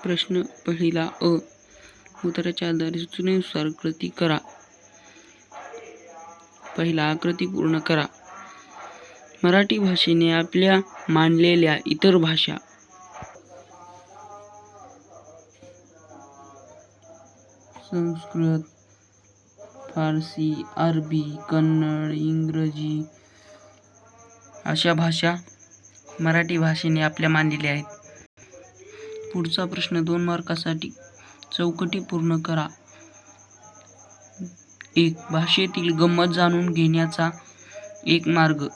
प्रश्न पहिला अ. उत्तराच्या आधारे सूचनेनुसार कृती करा. पहिला आकृती पूर्ण करा. मराठी भाषेने आपल्या मानलेल्या इतर भाषा संस्कृत, फारसी, अरबी, कन्नड, इंग्रजी अशा भाषा मराठी भाषेने आपल्या मानलेल्या आहेत. पुढचा प्रश्न 2 मार्कासाठी. चौकटी पूर्ण करा. 1. भाषेतील गंमत जाणून घेण्याचा एक मार्ग.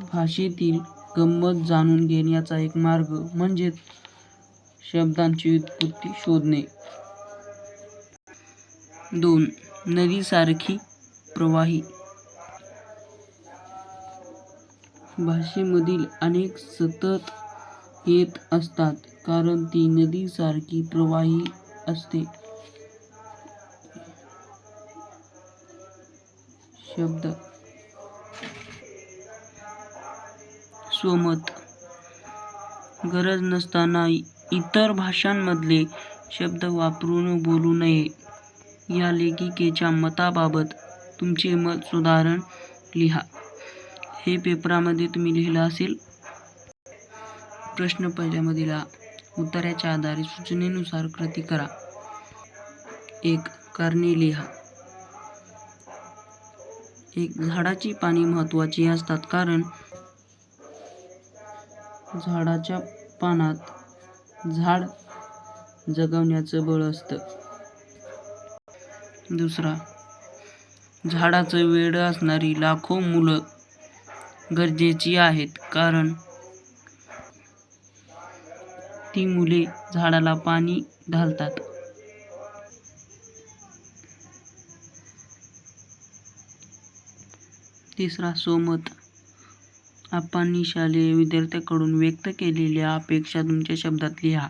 भाषेतील गंमत जाणून घेण्याचा एक मार्ग म्हणजे शब्दांची व्युत्पत्ती शोधणे. 2. नदीसारखी प्रवाही. भाषेमधील अनेक सतत येत असतात कारण ती नदीसारखी प्रवाही असते. शब्द स्वमत. गरज नसताना इतर भाषांमधले शब्द वापरून बोलू नये. या लेखिकेच्या मताबाबत तुमचे मत सुधारण लिहा. हे पेपरामध्ये तुम्ही लिहिलं असेल. प्रश्न पहिल्यामधील आ. उत्तराच्या आधारे सूचनेनुसार कृती करा. 1. कारणे लिहा. 1. झाडाची पाने महत्त्वाची असतात कारण झाडाच्या पानात झाड जगवण्याचं बळ असतं. 2. झाडाचं वेड असणारी लाखो मुलं गरजेची आहेत कारण ती मुले झाडाला पाणी घालतात. 3. स्वमत. आपांनी शालेय विद्यार्थ्यांकडून व्यक्त केलेल्या अपेक्षा तुमच्या शब्दात लिहा.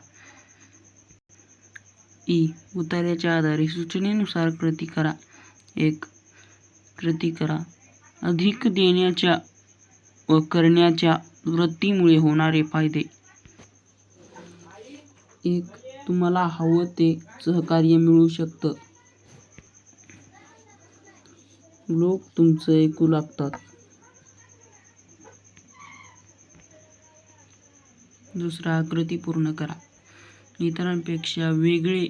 ई. उत्तराच्या आधारे सूचनेनुसार कृती करा. 1. कृती करा. अधिक देण्याच्या व करण्याच्या वृत्तीमुळे होणारे फायदे. 1. तुम्हाला हवं ते सहकार्य मिळू शकतं. लोक तुमचं ऐकू लागतात. 2. आकृती पूर्ण करा. इतरांपेक्षा वेगळे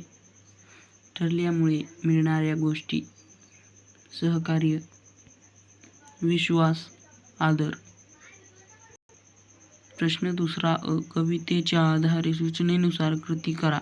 ठरल्यामुळे मिळणाऱ्या गोष्टी. सहकार्य, विश्वास, आदर. प्रश्न 2 अ. कवितेच्या आधारे सूचनेनुसार कृती करा.